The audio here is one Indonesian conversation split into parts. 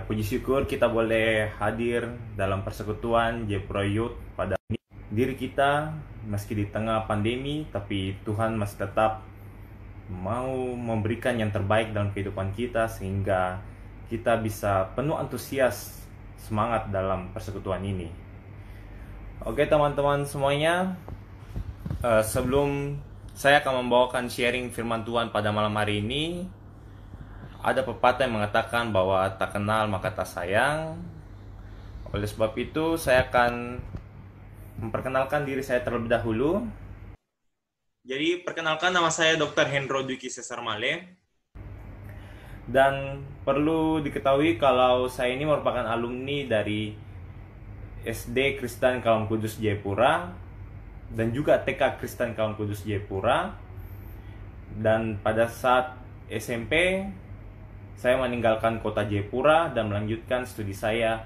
puji syukur kita boleh hadir dalam persekutuan Jayapura Youth pada diri kita meski di tengah pandemi, tapi Tuhan masih tetap mau memberikan yang terbaik dalam kehidupan kita sehingga kita bisa penuh antusias semangat dalam persekutuan ini. Oke teman-teman semuanya, sebelum saya akan membawakan sharing firman Tuhan pada malam hari ini, ada pepatah yang mengatakan bahwa tak kenal maka tak sayang. Oleh sebab itu, saya akan memperkenalkan diri saya terlebih dahulu. Jadi, perkenalkan, nama saya Dr. Hendro Dwiki Cesar Male. Dan perlu diketahui kalau saya ini merupakan alumni dari SD Kristen Kaum Kudus Jayapura dan juga TK Kristen Kaum Kudus Jayapura. Dan pada saat SMP, saya meninggalkan kota Jayapura dan melanjutkan studi saya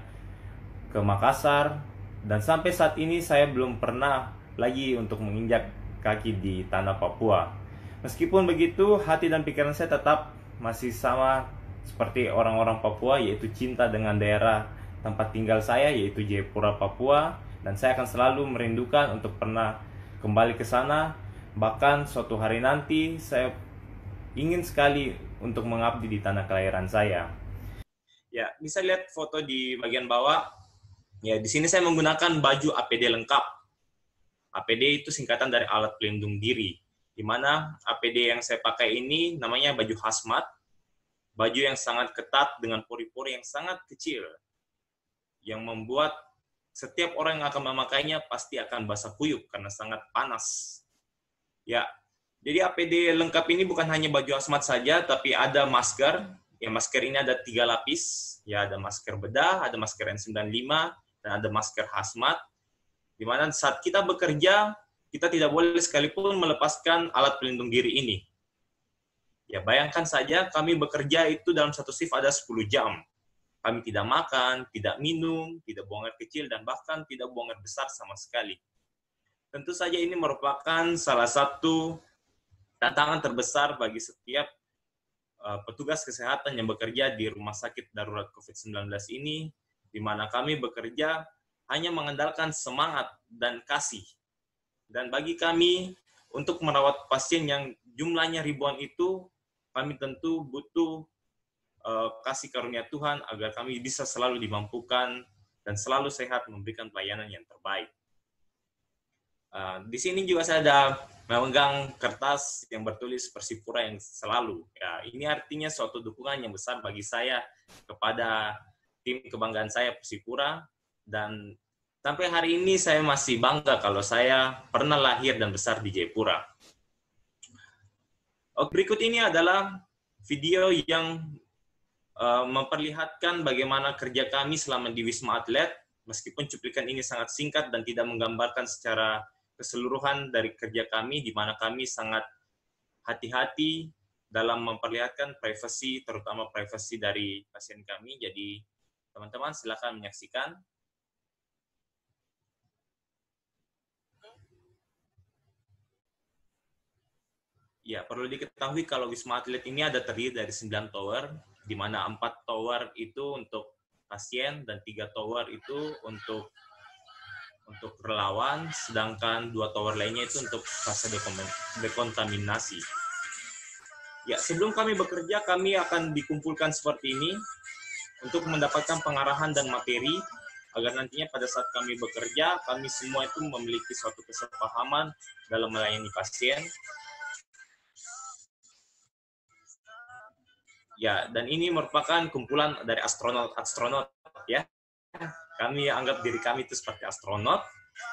ke Makassar. Dan sampai saat ini saya belum pernah lagi untuk menginjak kaki di tanah Papua. Meskipun begitu, hati dan pikiran saya tetap masih sama seperti orang-orang Papua, yaitu cinta dengan daerah tempat tinggal saya, yaitu Jayapura, Papua. Dan saya akan selalu merindukan untuk pernah kembali ke sana. Bahkan suatu hari nanti saya ingin sekali untuk mengabdi di tanah kelahiran saya. Ya, bisa lihat foto di bagian bawah. Ya, di sini saya menggunakan baju APD lengkap. APD itu singkatan dari alat pelindung diri, di mana APD yang saya pakai ini namanya baju hazmat, baju yang sangat ketat dengan pori-pori yang sangat kecil, yang membuat setiap orang yang akan memakainya pasti akan basah kuyup karena sangat panas. Ya, jadi APD lengkap ini bukan hanya baju hazmat saja, tapi ada masker. Ya, masker ini ada 3 lapis. Ya, ada masker bedah, ada masker N95, dan ada masker hazmat. Di mana saat kita bekerja, kita tidak boleh sekalipun melepaskan alat pelindung diri ini. Ya, bayangkan saja kami bekerja itu dalam satu shift ada 10 jam. Kami tidak makan, tidak minum, tidak buang air kecil, dan bahkan tidak buang air besar sama sekali. Tentu saja ini merupakan salah satu tantangan terbesar bagi setiap petugas kesehatan yang bekerja di rumah sakit darurat COVID-19 ini, di mana kami bekerja hanya mengandalkan semangat dan kasih. Dan bagi kami, untuk merawat pasien yang jumlahnya ribuan itu, kami tentu butuh kasih karunia Tuhan agar kami bisa selalu dimampukan dan selalu sehat memberikan pelayanan yang terbaik. Di sini juga saya ada memegang kertas yang bertulis Persipura yang selalu. Ya, ini artinya suatu dukungan yang besar bagi saya kepada tim kebanggaan saya Persipura, dan sampai hari ini saya masih bangga kalau saya pernah lahir dan besar di Jayapura. Berikut ini adalah video yang memperlihatkan bagaimana kerja kami selama di Wisma Atlet. Meskipun cuplikan ini sangat singkat dan tidak menggambarkan secara keseluruhan dari kerja kami, di mana kami sangat hati-hati dalam memperlihatkan privasi, terutama privasi dari pasien kami. Jadi teman-teman silakan menyaksikan. Ya, perlu diketahui kalau Wisma Atlet ini ada terdiri dari 9 tower, di mana 4 tower itu untuk pasien dan 3 tower itu untuk relawan, sedangkan 2 tower lainnya itu untuk fase dekontaminasi. Ya, sebelum kami bekerja, kami akan dikumpulkan seperti ini untuk mendapatkan pengarahan dan materi, agar nantinya pada saat kami bekerja, kami semua itu memiliki suatu kesepahaman dalam melayani pasien. Ya, dan ini merupakan kumpulan dari astronot ya. Kami anggap diri kami itu seperti astronot.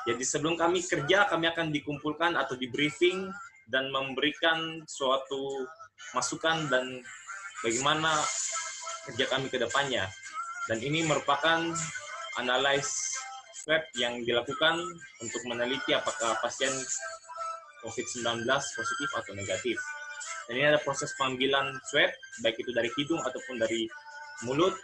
Jadi sebelum kami kerja, kami akan dikumpulkan atau di briefing dan memberikan suatu masukan dan bagaimana kerja kami ke depannya. Dan ini merupakan analis swab yang dilakukan untuk meneliti apakah pasien COVID-19 positif atau negatif. Dan ini ada proses pengambilan swab, baik itu dari hidung ataupun dari mulut.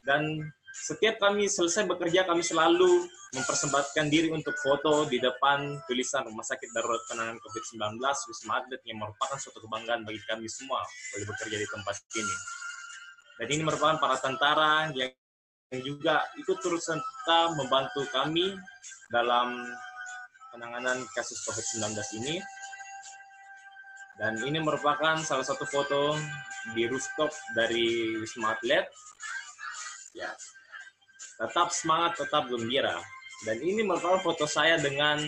Dan setiap kami selesai bekerja, kami selalu mempersembahkan diri untuk foto di depan tulisan Rumah Sakit Darurat Penanganan COVID-19 Wisma Atlet, yang merupakan suatu kebanggaan bagi kami semua boleh bekerja di tempat ini. Dan ini merupakan para tentara yang juga ikut turut serta membantu kami dalam penanganan kasus COVID-19 ini. Dan ini merupakan salah satu foto di rooftop dari Wisma Atlet. Ya, tetap semangat, tetap gembira. Dan ini merupakan foto saya dengan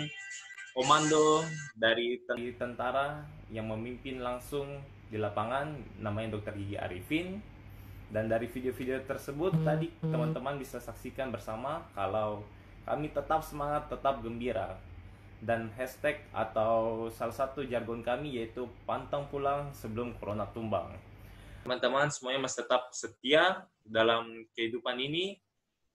komando dari tentara yang memimpin langsung di lapangan, namanya Dr. Gigi Arifin. Dan dari video-video tersebut tadi teman-teman bisa saksikan bersama kalau kami tetap semangat, tetap gembira. Dan hashtag atau salah satu jargon kami yaitu pantang pulang sebelum corona tumbang. Teman-teman semuanya masih tetap setia dalam kehidupan ini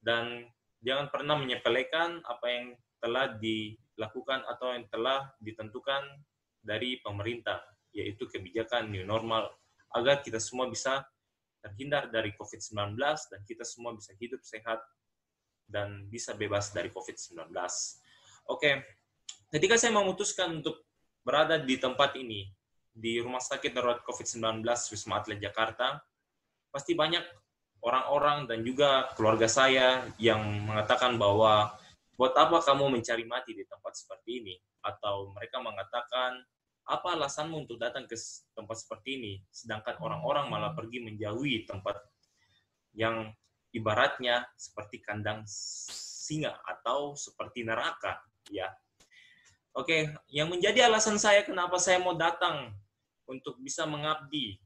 dan jangan pernah menyepelekan apa yang telah dilakukan atau yang telah ditentukan dari pemerintah, yaitu kebijakan new normal, agar kita semua bisa terhindar dari COVID-19 dan kita semua bisa hidup sehat dan bisa bebas dari COVID-19. Oke, ketika saya memutuskan untuk berada di tempat ini, di Rumah Sakit Darurat COVID-19 Wisma Atlet Jakarta, pasti banyak orang-orang dan juga keluarga saya yang mengatakan bahwa buat apa kamu mencari mati di tempat seperti ini? Atau mereka mengatakan, apa alasanmu untuk datang ke tempat seperti ini, sedangkan orang-orang malah pergi menjauhi tempat yang ibaratnya seperti kandang singa atau seperti neraka, ya. Oke, yang menjadi alasan saya kenapa saya mau datang untuk bisa mengabdi,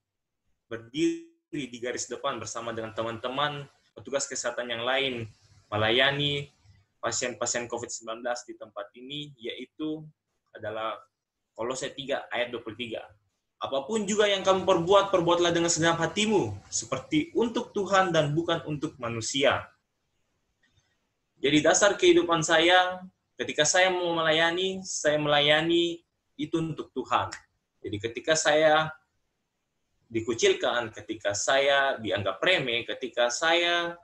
berdiri di garis depan bersama dengan teman-teman petugas kesehatan yang lain, melayani pasien-pasien COVID-19 di tempat ini, yaitu adalah Kolose 3 ayat 23. Apapun juga yang kamu perbuat, perbuatlah dengan segenap hatimu, seperti untuk Tuhan dan bukan untuk manusia. Jadi dasar kehidupan saya, ketika saya mau melayani itu untuk Tuhan. Jadi ketika saya dikucilkan, ketika saya dianggap remeh, ketika saya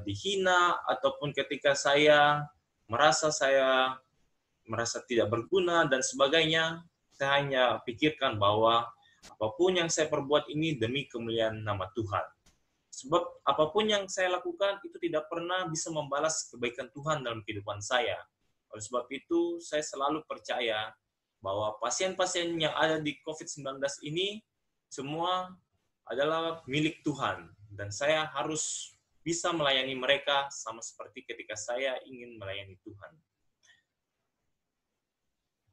dihina, ataupun ketika saya merasa tidak berguna dan sebagainya, saya hanya pikirkan bahwa apapun yang saya perbuat ini demi kemuliaan nama Tuhan. Sebab apapun yang saya lakukan itu tidak pernah bisa membalas kebaikan Tuhan dalam kehidupan saya. Oleh sebab itu, saya selalu percaya bahwa pasien-pasien yang ada di COVID-19 ini semua adalah milik Tuhan. Dan saya harus bisa melayani mereka sama seperti ketika saya ingin melayani Tuhan.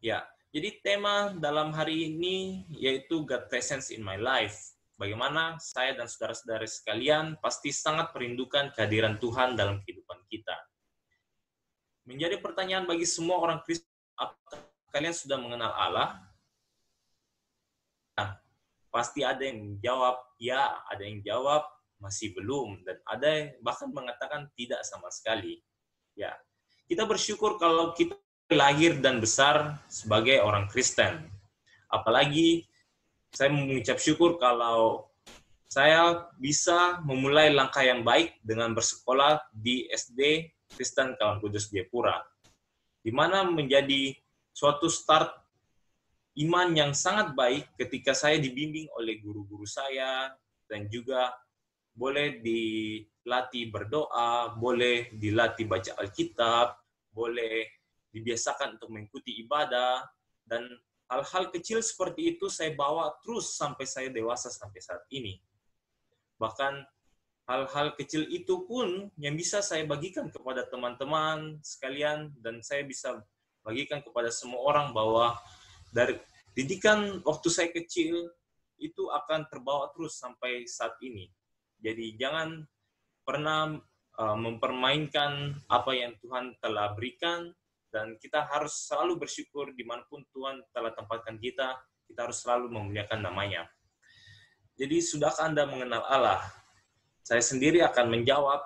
Ya, jadi tema dalam hari ini yaitu God Presence in My Life. Bagaimana saya dan saudara-saudara sekalian pasti sangat merindukan kehadiran Tuhan dalam kehidupan kita. Menjadi pertanyaan bagi semua orang Kristen, apakah kalian sudah mengenal Allah? Nah, pasti ada yang menjawab ya, ada yang jawab masih belum, dan ada yang bahkan mengatakan tidak sama sekali. Ya, kita bersyukur kalau kita lahir dan besar sebagai orang Kristen. Apalagi saya mengucap syukur kalau saya bisa memulai langkah yang baik dengan bersekolah di SD Kristen Kawan Kudus Jayapura, di mana menjadi suatu start iman yang sangat baik ketika saya dibimbing oleh guru-guru saya dan juga boleh dilatih berdoa, boleh dilatih baca Alkitab, boleh dibiasakan untuk mengikuti ibadah, dan hal-hal kecil seperti itu saya bawa terus sampai saya dewasa sampai saat ini. Bahkan hal-hal kecil itu pun yang bisa saya bagikan kepada teman-teman sekalian, dan saya bisa bagikan kepada semua orang bahwa dari didikan waktu saya kecil itu akan terbawa terus sampai saat ini. Jadi jangan pernah mempermainkan apa yang Tuhan telah berikan, dan kita harus selalu bersyukur dimanapun Tuhan telah tempatkan kita, kita harus selalu memuliakan namanya. Jadi sudahkah Anda mengenal Allah? Saya sendiri akan menjawab,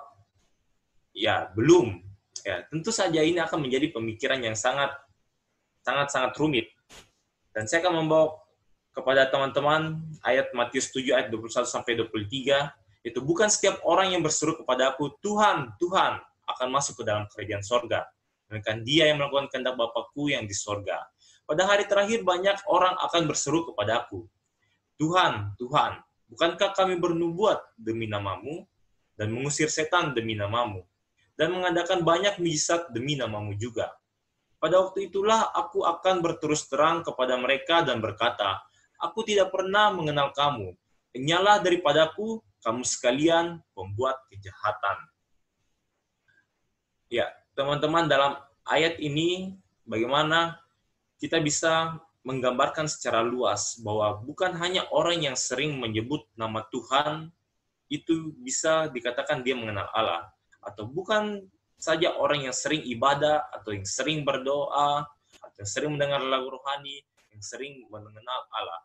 ya belum. Ya, tentu saja ini akan menjadi pemikiran yang sangat rumit. Dan saya akan membawa kepada teman-teman ayat Matius 7 ayat 21-23, itu bukan setiap orang yang berseru kepada aku, Tuhan, Tuhan, akan masuk ke dalam kerajaan sorga, melainkan dia yang melakukan kehendak Bapakku yang di sorga. Pada hari terakhir banyak orang akan berseru kepada aku, Tuhan, Tuhan, Bukankah kami bernubuat demi namamu, dan mengusir setan demi namamu, dan mengadakan banyak mujizat demi namamu juga? Pada waktu itulah aku akan berterus terang kepada mereka dan berkata, aku tidak pernah mengenal kamu. Enyahlah daripadaku, kamu sekalian pembuat kejahatan. Ya, teman-teman, dalam ayat ini bagaimana kita bisa menggambarkan secara luas bahwa bukan hanya orang yang sering menyebut nama Tuhan itu bisa dikatakan dia mengenal Allah, atau bukan saja orang yang sering ibadah atau yang sering berdoa atau yang sering mendengar lagu rohani yang sering mengenal Allah.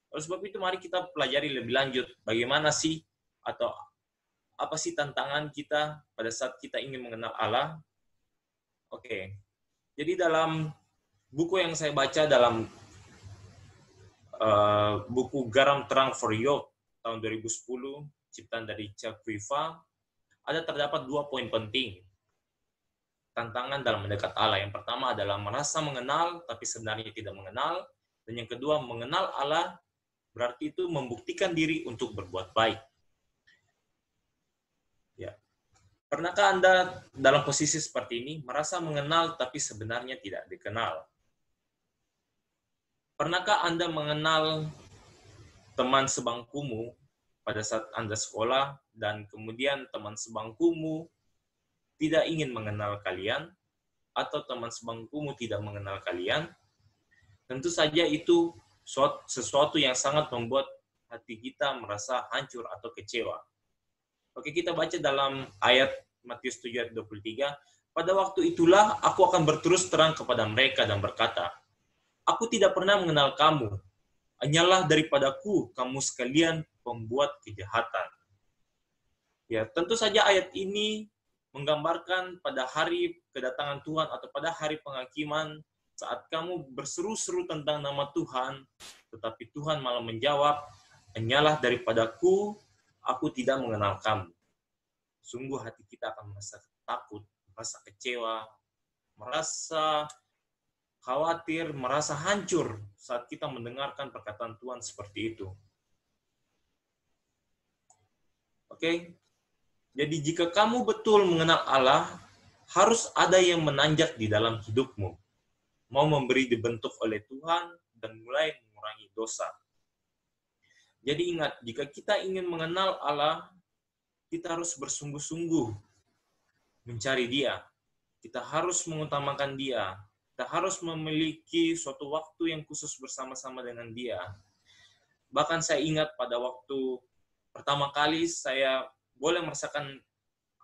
Oleh sebab itu mari kita pelajari lebih lanjut bagaimana sih atau apa sih tantangan kita pada saat kita ingin mengenal Allah. Oke. Jadi dalam buku yang saya baca dalam buku Garam Terang for Youth tahun 2010, ciptaan dari Chuck Riva, ada terdapat 2 poin penting tantangan dalam mendekat Allah. Yang pertama adalah merasa mengenal tapi sebenarnya tidak mengenal, dan yang kedua mengenal Allah berarti itu membuktikan diri untuk berbuat baik. Ya. Pernahkah Anda dalam posisi seperti ini, merasa mengenal tapi sebenarnya tidak dikenal? Pernahkah Anda mengenal teman sebangkumu pada saat Anda sekolah, dan kemudian teman sebangkumu tidak ingin mengenal kalian, atau teman sebangkumu tidak mengenal kalian? Tentu saja itu sesuatu yang sangat membuat hati kita merasa hancur atau kecewa. Oke, kita baca dalam ayat Matius 7 ayat 23. Pada waktu itulah aku akan berterus terang kepada mereka dan berkata, aku tidak pernah mengenal kamu. Enyahlah daripadaku, kamu sekalian pembuat kejahatan. Ya, tentu saja ayat ini menggambarkan pada hari kedatangan Tuhan atau pada hari penghakiman, saat kamu berseru-seru tentang nama Tuhan, tetapi Tuhan malah menjawab, enyahlah daripadaku, aku tidak mengenal kamu. Sungguh hati kita akan merasa takut, merasa kecewa, merasa khawatir, merasa hancur saat kita mendengarkan perkataan Tuhan seperti itu. Oke? Jadi jika kamu betul mengenal Allah, harus ada yang menanjak di dalam hidupmu. Mau memberi dibentuk oleh Tuhan dan mulai mengurangi dosa. Jadi ingat, jika kita ingin mengenal Allah, kita harus bersungguh-sungguh mencari Dia. Kita harus mengutamakan Dia. Kita harus memiliki suatu waktu yang khusus bersama-sama dengan Dia. Bahkan saya ingat pada waktu pertama kali saya boleh merasakan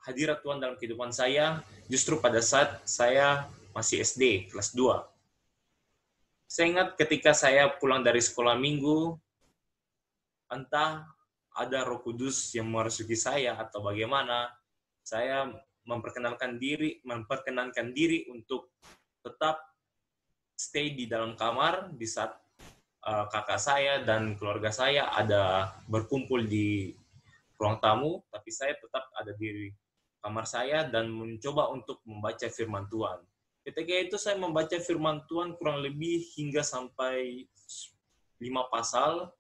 hadirat Tuhan dalam kehidupan saya, justru pada saat saya masih SD, kelas 2. Saya ingat ketika saya pulang dari sekolah minggu, entah ada Roh Kudus yang merasuki saya atau bagaimana, saya memperkenankan diri untuk tetap stay di dalam kamar di saat kakak saya dan keluarga saya ada berkumpul di ruang tamu, tapi saya tetap ada di kamar saya dan mencoba untuk membaca firman Tuhan. Ketika itu saya membaca firman Tuhan kurang lebih hingga sampai 5 pasal,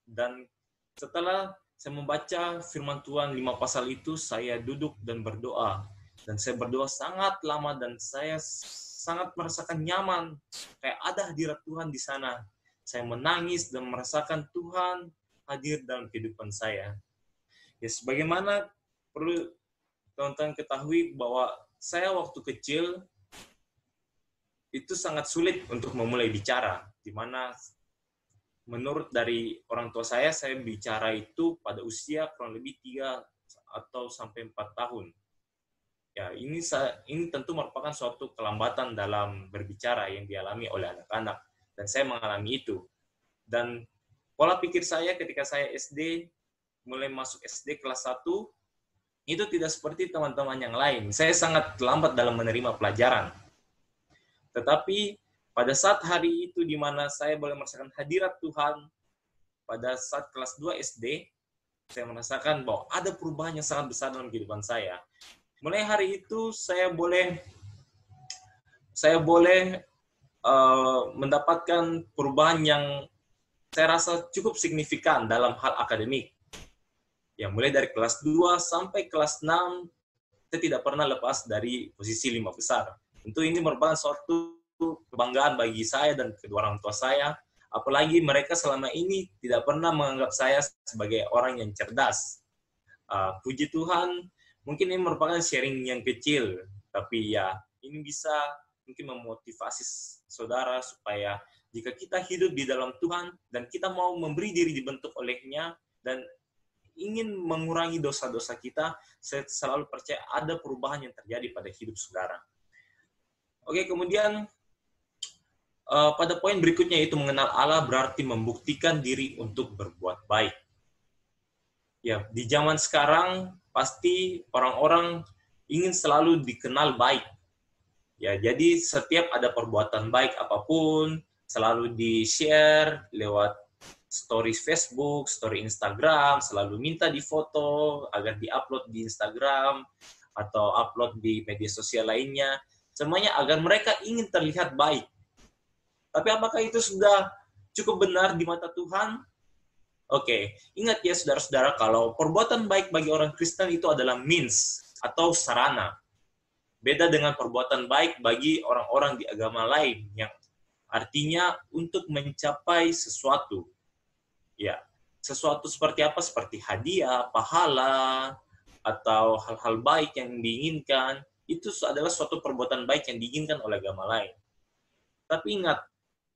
dan setelah saya membaca firman Tuhan 5 pasal itu, saya duduk dan berdoa. Dan saya berdoa sangat lama dan saya sangat merasakan nyaman, kayak ada hadirat Tuhan di sana. Saya menangis dan merasakan Tuhan hadir dalam kehidupan saya. Ya, sebagaimana perlu teman-teman ketahui bahwa saya waktu kecil itu sangat sulit untuk memulai bicara, di mana menurut dari orang tua saya bicara itu pada usia kurang lebih 3 atau sampai 4 tahun. Ya, ini tentu merupakan suatu kelambatan dalam berbicara yang dialami oleh anak-anak, dan saya mengalami itu. Dan pola pikir saya ketika saya SD, mulai masuk SD kelas 1, itu tidak seperti teman-teman yang lain. Saya sangat lambat dalam menerima pelajaran. Tetapi pada saat hari itu di mana saya boleh merasakan hadirat Tuhan, pada saat kelas 2 SD, saya merasakan bahwa ada perubahan yang sangat besar dalam kehidupan saya. Mulai hari itu saya boleh mendapatkan perubahan yang saya rasa cukup signifikan dalam hal akademik. Ya, mulai dari kelas 2 sampai kelas 6, kita tidak pernah lepas dari posisi 5 besar. Tentu ini merupakan suatu kebanggaan bagi saya dan kedua orang tua saya. Apalagi mereka selama ini tidak pernah menganggap saya sebagai orang yang cerdas. Puji Tuhan, mungkin ini merupakan sharing yang kecil, tapi ya ini bisa mungkin memotivasi saudara supaya jika kita hidup di dalam Tuhan dan kita mau memberi diri dibentuk olehnya dan ingin mengurangi dosa-dosa kita, saya selalu percaya ada perubahan yang terjadi pada hidup saudara. Oke, kemudian pada poin berikutnya yaitu mengenal Allah berarti membuktikan diri untuk berbuat baik. Ya, di zaman sekarang pasti orang-orang ingin selalu dikenal baik. Ya, jadi setiap ada perbuatan baik apapun selalu di-share lewat story Facebook, story Instagram, selalu minta difoto agar di-upload di Instagram atau upload di media sosial lainnya. Semuanya agar mereka ingin terlihat baik. Tapi apakah itu sudah cukup benar di mata Tuhan? Oke, ingat ya saudara-saudara, kalau perbuatan baik bagi orang Kristen itu adalah means atau sarana. Beda dengan perbuatan baik bagi orang-orang di agama lain yang artinya untuk mencapai sesuatu. Ya, sesuatu seperti apa? Seperti hadiah, pahala, atau hal-hal baik yang diinginkan. Itu adalah suatu perbuatan baik yang diinginkan oleh agama lain. Tapi ingat,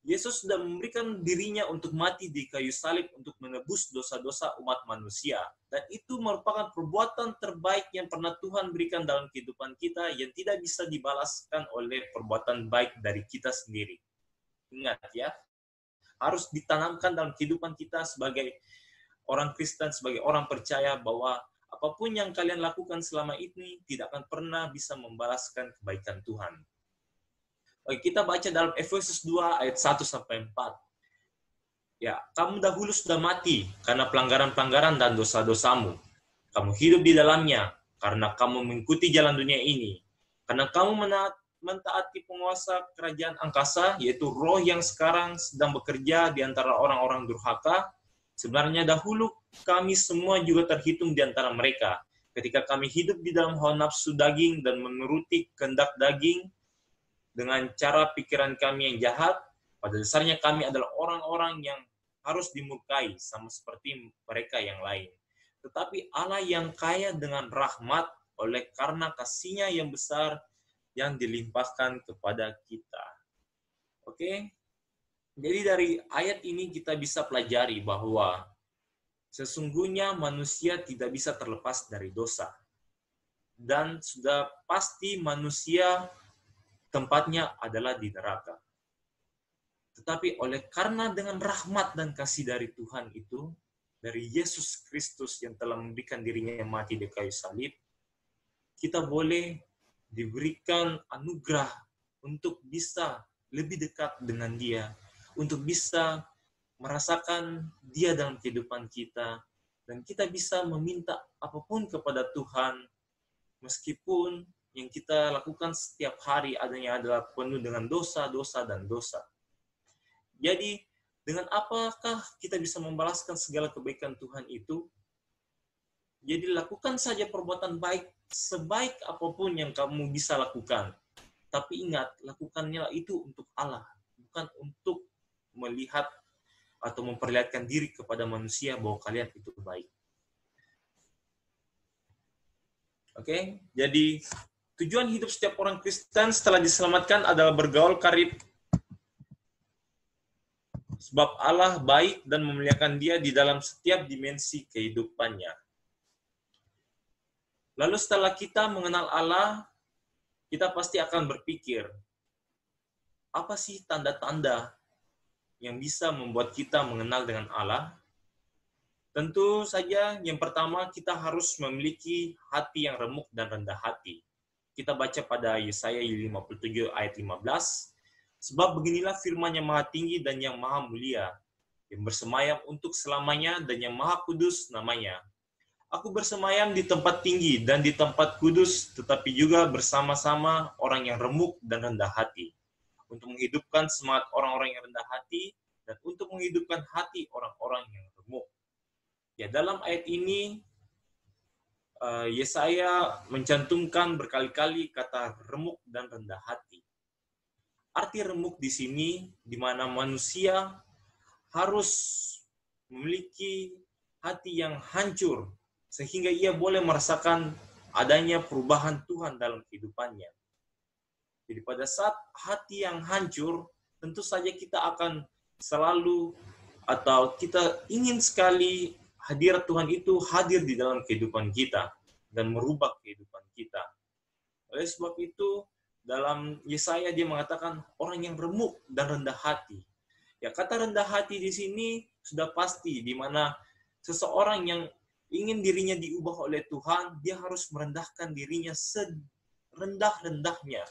Yesus sudah memberikan dirinya untuk mati di kayu salib untuk menebus dosa-dosa umat manusia. Dan itu merupakan perbuatan terbaik yang pernah Tuhan berikan dalam kehidupan kita yang tidak bisa dibalaskan oleh perbuatan baik dari kita sendiri. Ingat ya, harus ditanamkan dalam kehidupan kita sebagai orang Kristen, sebagai orang percaya bahwa apapun yang kalian lakukan selama ini tidak akan pernah bisa membalaskan kebaikan Tuhan. Oke, kita baca dalam Efesus 2 ayat 1 sampai 4. Ya, kamu dahulu sudah mati karena pelanggaran-pelanggaran dan dosa-dosamu. Kamu hidup di dalamnya karena kamu mengikuti jalan dunia ini. Karena kamu mentaati penguasa kerajaan angkasa, yaitu roh yang sekarang sedang bekerja di antara orang-orang durhaka. Sebenarnya dahulu kami semua juga terhitung di antara mereka. Ketika kami hidup di dalam hawa nafsu daging dan menuruti kehendak daging, dengan cara pikiran kami yang jahat, pada dasarnya kami adalah orang-orang yang harus dimurkai sama seperti mereka yang lain. Tetapi Allah yang kaya dengan rahmat oleh karena kasih-Nya yang besar yang dilimpahkan kepada kita. Oke? Jadi dari ayat ini kita bisa pelajari bahwa sesungguhnya manusia tidak bisa terlepas dari dosa. Dan sudah pasti manusia tempatnya adalah di neraka. Tetapi oleh karena dengan rahmat dan kasih dari Tuhan itu, dari Yesus Kristus yang telah memberikan dirinya yang mati di kayu salib, kita boleh diberikan anugerah untuk bisa lebih dekat dengan Dia, untuk bisa merasakan Dia dalam kehidupan kita, dan kita bisa meminta apapun kepada Tuhan, meskipun yang kita lakukan setiap hari adanya adalah penuh dengan dosa-dosa dan dosa. Jadi, dengan apakah kita bisa membalaskan segala kebaikan Tuhan itu? Jadi, lakukan saja perbuatan baik sebaik apapun yang kamu bisa lakukan. Tapi ingat, lakukannya itu untuk Allah, bukan untuk melihat atau memperlihatkan diri kepada manusia bahwa kalian itu baik. Oke, jadi tujuan hidup setiap orang Kristen setelah diselamatkan adalah bergaul karib sebab Allah baik dan memuliakan dia di dalam setiap dimensi kehidupannya. Lalu setelah kita mengenal Allah, kita pasti akan berpikir, apa sih tanda-tanda yang bisa membuat kita mengenal dengan Allah? Tentu saja yang pertama kita harus memiliki hati yang remuk dan rendah hati. Kita baca pada Yesaya 57 ayat 15, sebab beginilah firman yang maha tinggi dan yang maha mulia, yang bersemayam untuk selamanya dan yang maha kudus namanya. Aku bersemayam di tempat tinggi dan di tempat kudus, tetapi juga bersama-sama orang yang remuk dan rendah hati, untuk menghidupkan semangat orang-orang yang rendah hati dan untuk menghidupkan hati orang-orang yang remuk. Ya, dalam ayat ini Yesaya mencantumkan berkali-kali kata remuk dan rendah hati. Arti remuk di sini di mana manusia harus memiliki hati yang hancur sehingga ia boleh merasakan adanya perubahan Tuhan dalam kehidupannya. Jadi pada saat hati yang hancur, tentu saja kita akan selalu atau kita ingin sekali hadirat Tuhan itu hadir di dalam kehidupan kita dan merubah kehidupan kita. Oleh sebab itu, dalam Yesaya dia mengatakan orang yang remuk dan rendah hati. Ya, kata rendah hati di sini sudah pasti di mana seseorang yang ingin dirinya diubah oleh Tuhan, dia harus merendahkan dirinya serendah-rendahnya.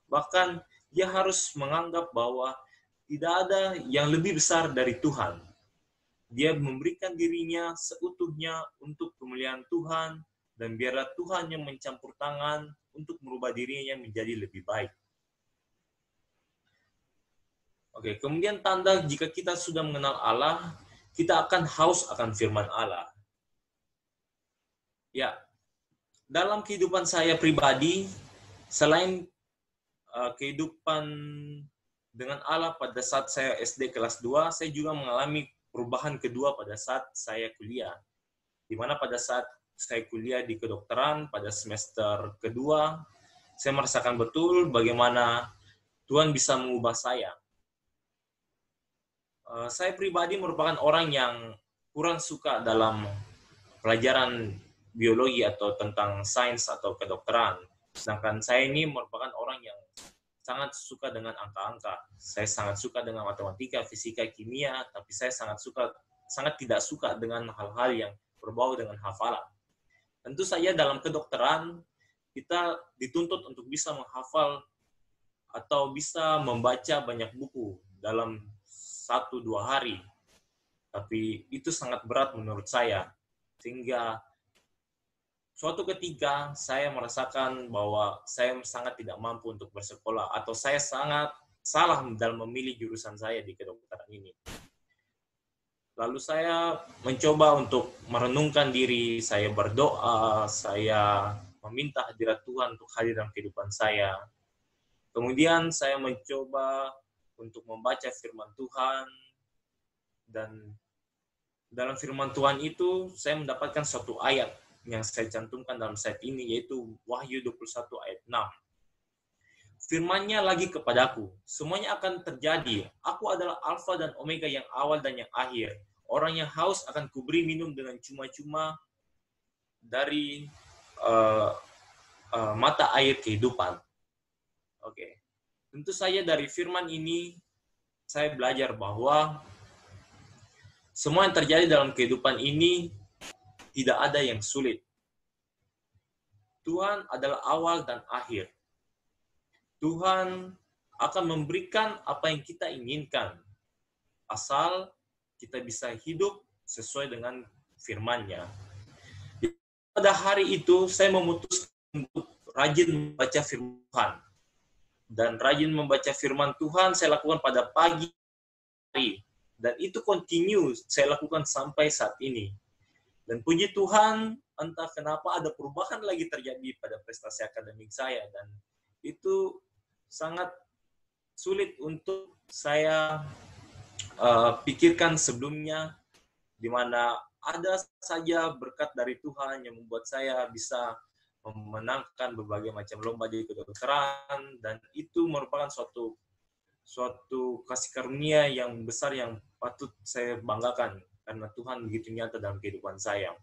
Bahkan dia harus menganggap bahwa tidak ada yang lebih besar dari Tuhan. Dia memberikan dirinya seutuhnya untuk kemuliaan Tuhan, dan biarlah Tuhan yang mencampur tangan untuk merubah dirinya menjadi lebih baik. Oke, kemudian tanda jika kita sudah mengenal Allah, kita akan haus akan firman Allah. Ya, dalam kehidupan saya pribadi, selain kehidupan dengan Allah pada saat saya SD kelas 2, saya juga mengalami perubahan kedua pada saat saya kuliah. Di mana pada saat saya kuliah di kedokteran pada semester kedua, saya merasakan betul bagaimana Tuhan bisa mengubah saya. Saya pribadi merupakan orang yang kurang suka dalam pelajaran biologi atau tentang sains atau kedokteran. Sedangkan saya ini merupakan orang yang sangat suka dengan angka-angka. Saya sangat suka dengan matematika, fisika, kimia, tapi saya sangat tidak suka dengan hal-hal yang berbau dengan hafalan. Tentu saja dalam kedokteran kita dituntut untuk bisa menghafal atau bisa membaca banyak buku dalam 1-2 hari. Tapi itu sangat berat menurut saya. Sehingga suatu ketika saya merasakan bahwa saya sangat tidak mampu untuk bersekolah atau saya sangat salah dalam memilih jurusan saya di kedokteran ini. Lalu saya mencoba untuk merenungkan diri, saya berdoa, saya meminta hadirat Tuhan untuk hadir dalam kehidupan saya. Kemudian saya mencoba untuk membaca firman Tuhan, dan dalam firman Tuhan itu saya mendapatkan suatu ayat yang saya cantumkan dalam slide ini, yaitu Wahyu 21 ayat 6. Firman-Nya lagi kepadaku, semuanya akan terjadi. Aku adalah Alfa dan Omega, yang awal dan yang akhir. Orang yang haus akan kuberi minum dengan cuma-cuma dari mata air kehidupan. Oke. Tentu saja dari firman ini saya belajar bahwa semua yang terjadi dalam kehidupan ini tidak ada yang sulit. Tuhan adalah awal dan akhir. Tuhan akan memberikan apa yang kita inginkan, asal kita bisa hidup sesuai dengan firman-Nya. Pada hari itu, saya memutuskan untuk rajin membaca firman Tuhan. Dan rajin membaca firman Tuhan saya lakukan pada pagi hari. Dan itu continue saya lakukan sampai saat ini. Dan puji Tuhan, entah kenapa ada perubahan lagi terjadi pada prestasi akademik saya. Dan itu sangat sulit untuk saya pikirkan sebelumnya, di mana ada saja berkat dari Tuhan yang membuat saya bisa memenangkan berbagai macam lomba di kedokteran, dan itu merupakan suatu kasih karunia yang besar yang patut saya banggakan karena Tuhan begitu nyata dalam kehidupan saya.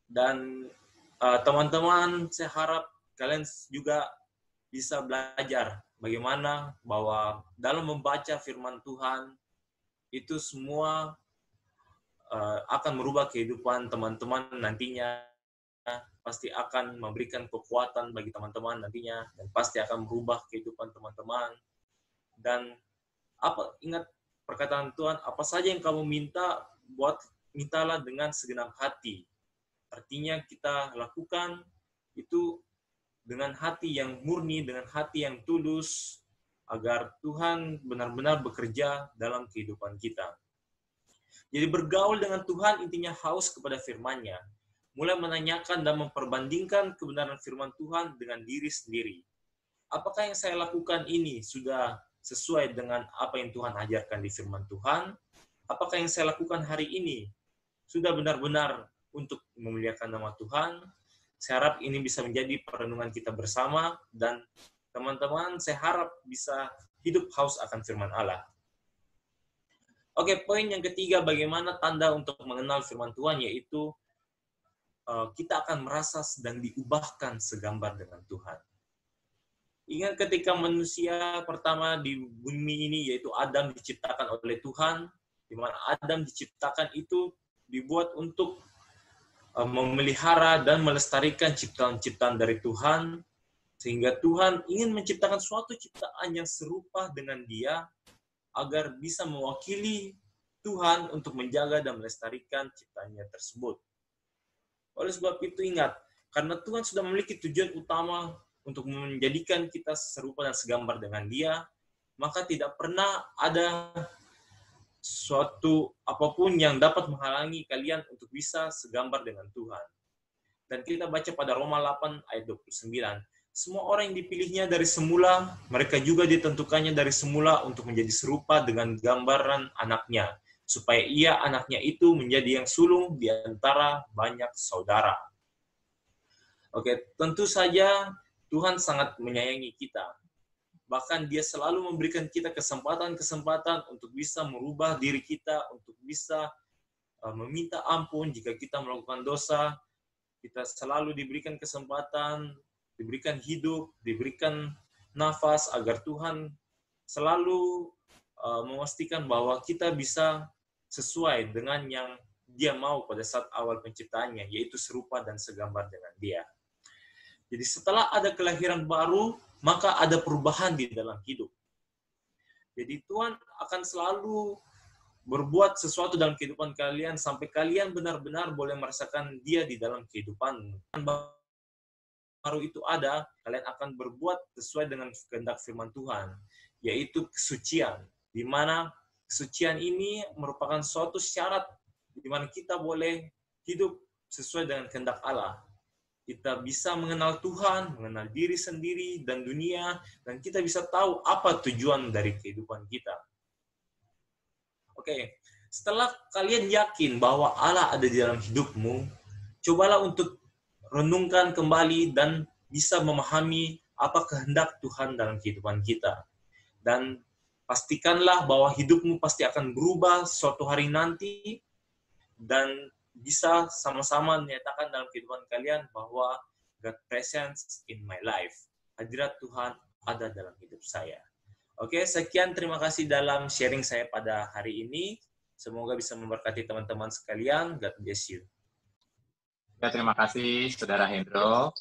Dan teman-teman, saya harap kalian juga bisa belajar bagaimana bahwa dalam membaca firman Tuhan itu semua akan merubah kehidupan teman-teman nantinya, pasti akan memberikan kekuatan bagi teman-teman nantinya, dan pasti akan merubah kehidupan teman-teman. Dan ingat perkataan Tuhan, apa saja yang kamu minta, mintalah dengan segenap hati. Artinya kita lakukan itu dengan hati yang murni, dengan hati yang tulus, agar Tuhan benar-benar bekerja dalam kehidupan kita. Jadi bergaul dengan Tuhan intinya haus kepada firman-Nya. mulai menanyakan dan memperbandingkan kebenaran firman Tuhan dengan diri sendiri. Apakah yang saya lakukan ini sudah sesuai dengan apa yang Tuhan ajarkan di firman Tuhan? Apakah yang saya lakukan hari ini sudah benar-benar untuk memuliakan nama Tuhan? Saya harap ini bisa menjadi perenungan kita bersama, dan teman-teman saya harap bisa hidup haus akan firman Allah. Oke, poin yang ketiga, bagaimana tanda untuk mengenal firman Tuhan, yaitu kita akan merasa sedang diubahkan segambar dengan Tuhan. Ingat ketika manusia pertama di bumi ini, yaitu Adam, diciptakan oleh Tuhan, di mana Adam diciptakan itu dibuat untuk memelihara dan melestarikan ciptaan-ciptaan dari Tuhan, sehingga Tuhan ingin menciptakan suatu ciptaan yang serupa dengan Dia, agar bisa mewakili Tuhan untuk menjaga dan melestarikan ciptaannya tersebut. Oleh sebab itu ingat, karena Tuhan sudah memiliki tujuan utama untuk menjadikan kita serupa dan segambar dengan Dia, maka tidak pernah ada suatu apapun yang dapat menghalangi kalian untuk bisa segambar dengan Tuhan. Dan kita baca pada Roma 8 ayat 29, semua orang yang dipilihnya dari semula, mereka juga ditentukannya dari semula untuk menjadi serupa dengan gambaran anaknya, supaya ia, anaknya itu, menjadi yang sulung di antara banyak saudara. Oke, tentu saja Tuhan sangat menyayangi kita. Bahkan Dia selalu memberikan kita kesempatan-kesempatan untuk bisa merubah diri kita, untuk bisa meminta ampun jika kita melakukan dosa. Kita selalu diberikan kesempatan, diberikan hidup, diberikan nafas, agar Tuhan selalu memastikan bahwa kita bisa sesuai dengan yang Dia mau pada saat awal penciptaannya, yaitu serupa dan segambar dengan Dia. Jadi setelah ada kelahiran baru, maka ada perubahan di dalam hidup. Jadi Tuhan akan selalu berbuat sesuatu dalam kehidupan kalian sampai kalian benar-benar boleh merasakan Dia di dalam kehidupan. Baru itu ada, kalian akan berbuat sesuai dengan kehendak firman Tuhan, yaitu kesucian, di mana kesucian ini merupakan suatu syarat di mana kita boleh hidup sesuai dengan kehendak Allah. Kita bisa mengenal Tuhan, mengenal diri sendiri dan dunia, dan kita bisa tahu apa tujuan dari kehidupan kita. Oke, setelah kalian yakin bahwa Allah ada di dalam hidupmu, cobalah untuk renungkan kembali dan bisa memahami apa kehendak Tuhan dalam kehidupan kita. Dan pastikanlah bahwa hidupmu pasti akan berubah suatu hari nanti, dan bisa sama-sama menyatakan dalam kehidupan kalian bahwa God presence in my life. Hadirat Tuhan ada dalam hidup saya. Oke, sekian, terima kasih dalam sharing saya pada hari ini. Semoga bisa memberkati teman-teman sekalian. God bless you. Ya, terima kasih Saudara Hendro.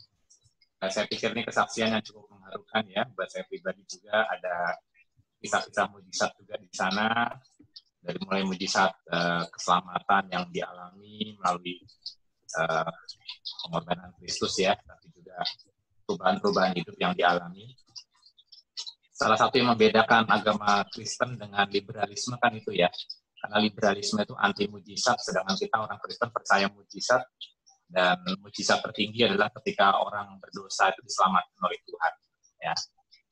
Saya pikir ini kesaksian yang cukup mengharukan ya. Buat saya pribadi juga ada kisah-kisah mujizat juga di sana. Dari mulai mujizat keselamatan yang dialami melalui pengorbanan Kristus ya, tapi juga perubahan-perubahan hidup yang dialami. Salah satu yang membedakan agama Kristen dengan liberalisme kan itu ya. Karena liberalisme itu anti mujizat, sedangkan kita orang Kristen percaya mujizat. Dan mujizat tertinggi adalah ketika orang berdosa itu diselamatkan oleh Tuhan. Ya.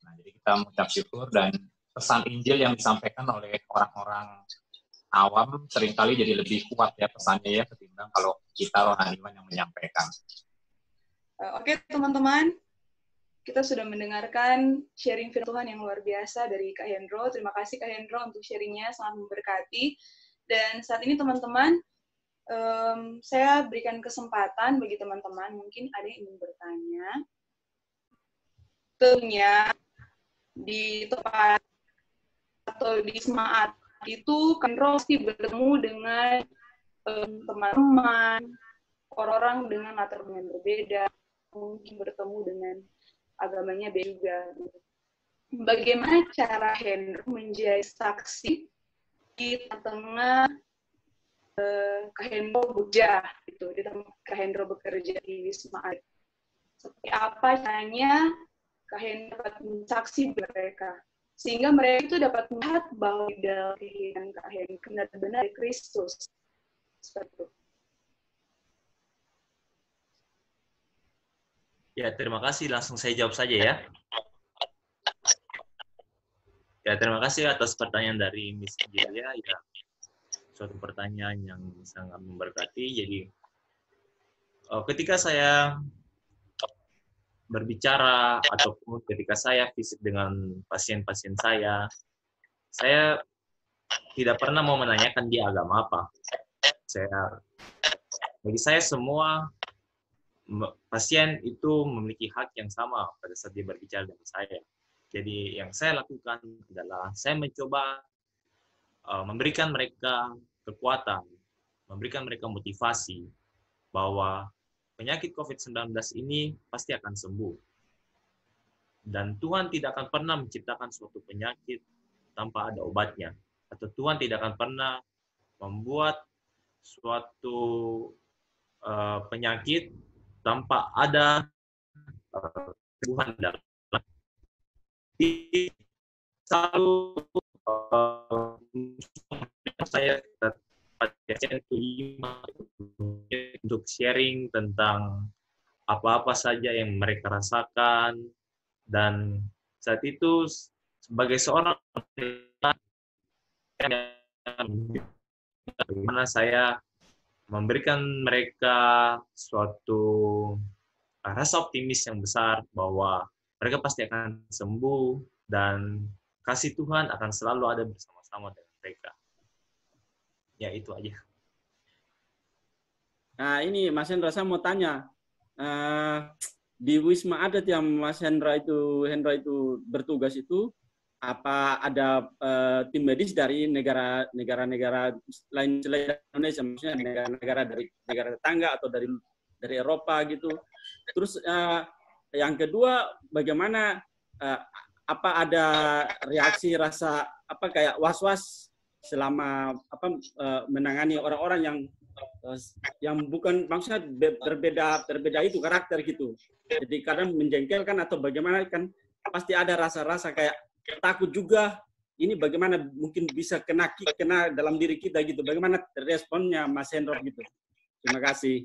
Nah, jadi kita mengucap syukur, dan pesan Injil yang disampaikan oleh orang-orang awam seringkali jadi lebih kuat ya pesannya ya, ketimbang kalau kita rohaniwan yang menyampaikan. Oke teman-teman, kita sudah mendengarkan sharing firman Tuhan yang luar biasa dari Kak Hendro. Terima kasih Kak Hendro untuk sharingnya, sangat memberkati. Dan saat ini teman-teman, saya berikan kesempatan bagi teman-teman, mungkin ada yang ingin bertanya. Tentunya di tempat atau di Semaat itu kan pasti bertemu dengan teman-teman, orang-orang dengan latar belakang berbeda, mungkin bertemu dengan agamanya beda juga. Bagaimana cara Hendro menjadi saksi di tengah Kak Hendro bekerja, gitu, di tempat Kak Hendro bekerja di Wisma Atlet. Seperti apa caranya Kak Hendro dapat mensaksi mereka, sehingga mereka itu dapat melihat bahwa di dalam kehidupan Kak Hendro benar-benar Kristus. Seperti itu. Ya, terima kasih. Langsung saya jawab saja ya. Ya, terima kasih atas pertanyaan dari Miss Julia. Ya, suatu pertanyaan yang sangat memberkati. Jadi, ketika saya berbicara ataupun ketika saya visit dengan pasien-pasien saya tidak pernah mau menanyakan dia agama apa. Bagi saya semua pasien itu memiliki hak yang sama pada saat dia berbicara dengan saya. Jadi yang saya lakukan adalah saya mencoba memberikan mereka kekuatan, memberikan mereka motivasi bahwa penyakit COVID-19 ini pasti akan sembuh. Dan Tuhan tidak akan pernah menciptakan suatu penyakit tanpa ada obatnya. Atau Tuhan tidak akan pernah membuat suatu penyakit tanpa ada Tuhan dalam. Selalu saya untuk sharing tentang apa-apa saja yang mereka rasakan, dan saat itu sebagai seorang bagaimana saya memberikan mereka suatu rasa optimis yang besar bahwa mereka pasti akan sembuh dan kasih Tuhan akan selalu ada bersama-sama dengan mereka. Ya, itu aja. Nah, ini Mas Hendra, saya mau tanya. Di Wisma Atlet yang Mas Hendra itu bertugas itu, apa ada tim medis dari negara-negara lain selain Indonesia, maksudnya negara-negara dari negara tetangga atau dari Eropa gitu. Terus yang kedua, bagaimana apa ada reaksi rasa apa kayak was-was selama menangani orang-orang yang bukan, maksudnya berbeda itu karakter gitu. Jadi kadang menjengkelkan atau bagaimana, kan pasti ada rasa-rasa kayak takut juga. Ini bagaimana mungkin bisa kena dalam diri kita gitu. Bagaimana responnya Mas Hendro gitu. Terima kasih.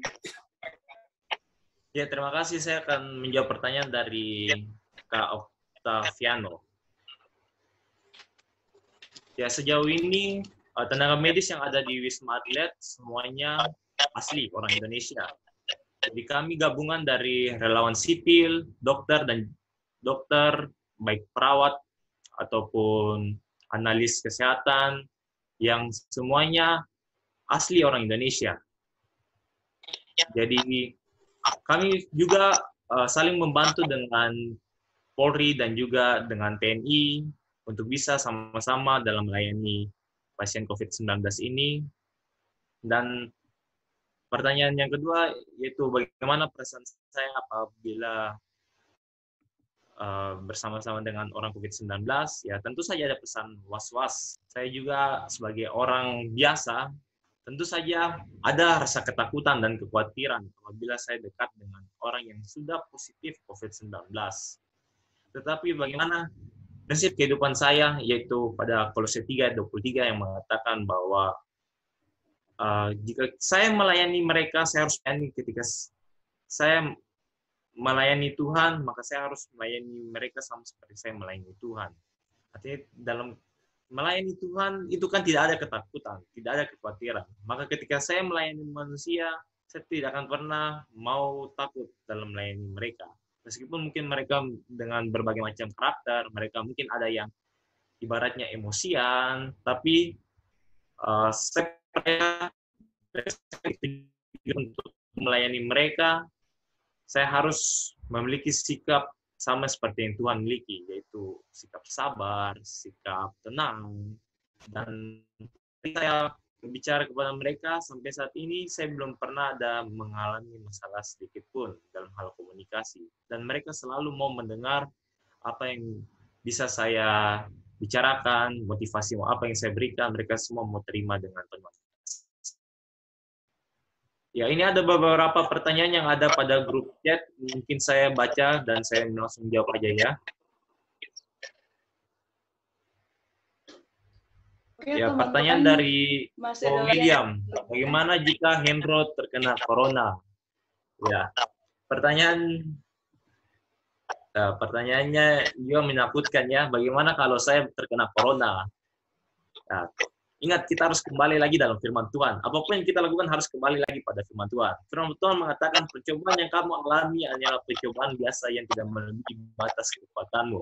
Ya, terima kasih. Saya akan menjawab pertanyaan dari Kak Octaviano. Ya, sejauh ini tenaga medis yang ada di Wisma Atlet semuanya asli orang Indonesia. Jadi kami gabungan dari relawan sipil, dokter, baik perawat ataupun analis kesehatan yang semuanya asli orang Indonesia. Jadi kami juga saling membantu dengan Polri dan juga dengan TNI untuk bisa sama-sama dalam melayani pasien COVID-19 ini. Dan pertanyaan yang kedua yaitu bagaimana perasaan saya apabila bersama-sama dengan orang COVID-19. Ya, tentu saja ada pesan was-was. Saya juga sebagai orang biasa, tentu saja ada rasa ketakutan dan kekhawatiran apabila saya dekat dengan orang yang sudah positif COVID-19. Tetapi bagaimana prinsip kehidupan saya, yaitu pada Kolose 3:23 yang mengatakan bahwa jika saya melayani mereka, saya harus melayani ketika saya melayani Tuhan, maka saya harus melayani mereka sama seperti saya melayani Tuhan. Artinya dalam melayani Tuhan itu kan tidak ada ketakutan, tidak ada kekhawatiran. Maka ketika saya melayani manusia, saya tidak akan pernah mau takut dalam melayani mereka. Meskipun mungkin mereka dengan berbagai macam karakter, mereka mungkin ada yang ibaratnya emosian, tapi saya untuk melayani mereka, saya harus memiliki sikap sama seperti yang Tuhan miliki, yaitu sikap sabar, sikap tenang. Dan saya berbicara kepada mereka, sampai saat ini saya belum pernah ada mengalami masalah sedikit pun dalam hal komunikasi. Dan mereka selalu mau mendengar apa yang bisa saya bicarakan, motivasi apa yang saya berikan, mereka semua mau terima dengan penuh. Ya, ini ada beberapa pertanyaan yang ada pada grup chat. Mungkin saya baca dan saya langsung jawab aja ya. Oke, ya, pertanyaan dari William. Bagaimana jika Hendro terkena corona? Ya, pertanyaan Pertanyaannya juga menakutkan ya, bagaimana kalau saya terkena corona? Nah, ingat, kita harus kembali lagi dalam firman Tuhan. Apapun yang kita lakukan harus kembali lagi pada firman Tuhan. Firman Tuhan mengatakan percobaan yang kamu alami hanyalah percobaan biasa yang tidak melebihi batas kekuatanmu.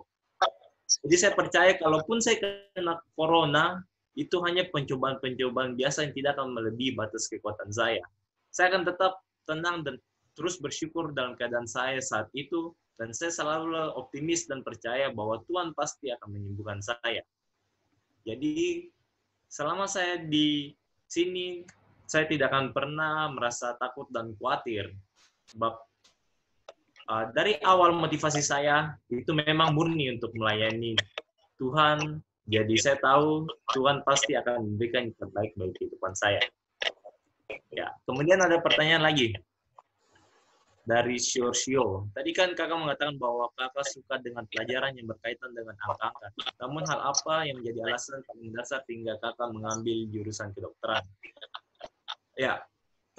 Jadi saya percaya kalaupun saya kena corona, itu hanya pencobaan-pencobaan biasa yang tidak akan melebihi batas kekuatan saya. Saya akan tetap tenang dan terus bersyukur dalam keadaan saya saat itu, dan saya selalu optimis dan percaya bahwa Tuhan pasti akan menyembuhkan saya. Jadi selama saya di sini, saya tidak akan pernah merasa takut dan khawatir. Sebab dari awal motivasi saya itu memang murni untuk melayani Tuhan. Jadi saya tahu Tuhan pasti akan memberikan yang terbaik bagi kehidupan saya. Ya, kemudian ada pertanyaan lagi dari Shio. Tadi kan kakak mengatakan bahwa kakak suka dengan pelajaran yang berkaitan dengan angka-angka. Namun hal apa yang menjadi alasan paling dasar hingga kakak mengambil jurusan kedokteran? Ya,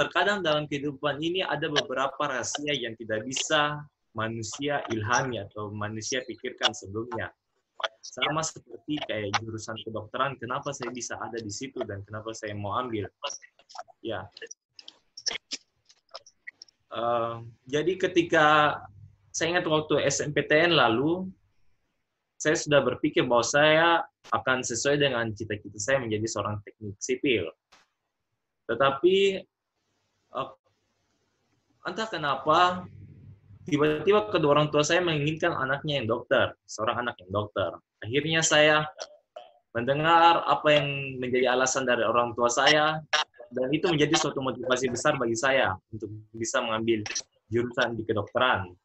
terkadang dalam kehidupan ini ada beberapa rahasia yang tidak bisa manusia ilhami atau manusia pikirkan sebelumnya. Sama seperti kayak jurusan kedokteran, kenapa saya bisa ada di situ dan kenapa saya mau ambil. Ya. Jadi ketika saya ingat waktu SMPTN lalu, saya sudah berpikir bahwa saya akan sesuai dengan cita-cita saya menjadi seorang teknik sipil. Tetapi entah kenapa tiba-tiba kedua orang tua saya menginginkan anaknya yang dokter, seorang anak yang dokter. Akhirnya saya mendengar apa yang menjadi alasan dari orang tua saya, dan itu menjadi suatu motivasi besar bagi saya untuk bisa mengambil jurusan di kedokteran.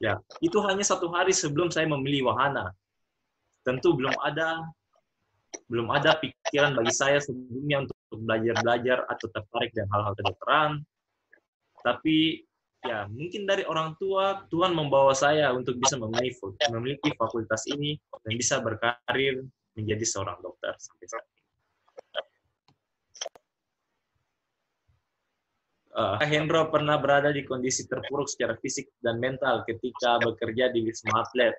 Ya, itu hanya 1 hari sebelum saya memilih wahana. Tentu belum ada pikiran bagi saya sebelumnya untuk belajar atau tertarik dengan hal-hal kedokteran. Tapi ya mungkin dari orang tua, Tuhan membawa saya untuk bisa memiliki fakultas ini dan bisa berkarir menjadi seorang dokter sampai saat ini. Hendro pernah berada di kondisi terpuruk secara fisik dan mental ketika bekerja di Wisma Atlet.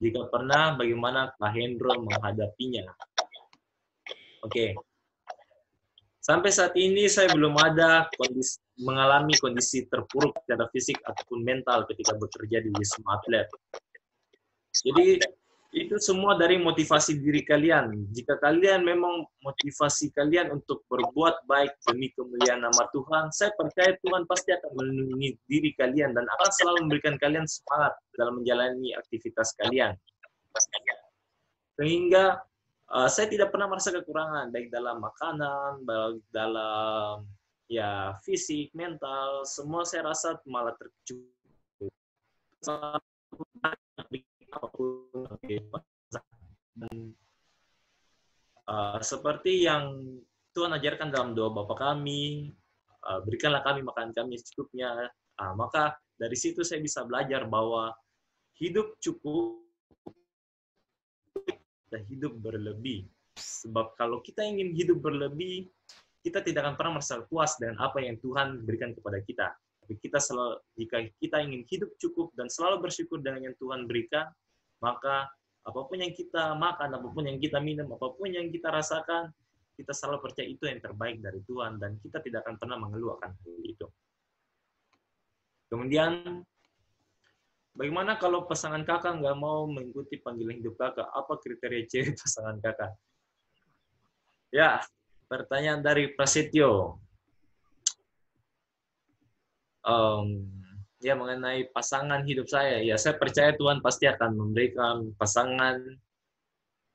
Jika pernah, bagaimana Kak Hendro menghadapinya? Oke. Sampai saat ini saya belum ada mengalami kondisi terpuruk secara fisik ataupun mental ketika bekerja di Wisma Atlet. Jadi itu semua dari motivasi diri kalian. Jika kalian memang motivasi kalian untuk berbuat baik demi kemuliaan nama Tuhan, saya percaya Tuhan pasti akan melindungi diri kalian dan akan selalu memberikan kalian semangat dalam menjalani aktivitas kalian. Sehingga saya tidak pernah merasa kekurangan, baik dalam makanan, baik dalam ya fisik, mental, semua saya rasa malah tercukupi. Seperti yang Tuhan ajarkan dalam doa Bapa kami, berikanlah kami makan kami secukupnya. Maka dari situ saya bisa belajar bahwa hidup cukup dan hidup berlebih. Sebab kalau kita ingin hidup berlebih, kita tidak akan pernah merasa puas dengan apa yang Tuhan berikan kepada kita. Tapi jika kita ingin hidup cukup dan selalu bersyukur dengan yang Tuhan berikan, maka apapun yang kita makan, apapun yang kita minum, apapun yang kita rasakan, kita selalu percaya itu yang terbaik dari Tuhan, dan kita tidak akan pernah mengeluh akan hal itu. Kemudian, bagaimana kalau pasangan kakak nggak mau mengikuti panggilan hidup kakak? Apa kriteria cewek pasangan kakak? Ya, pertanyaan dari Prasetyo. Ya, mengenai pasangan hidup saya, ya saya percaya Tuhan pasti akan memberikan pasangan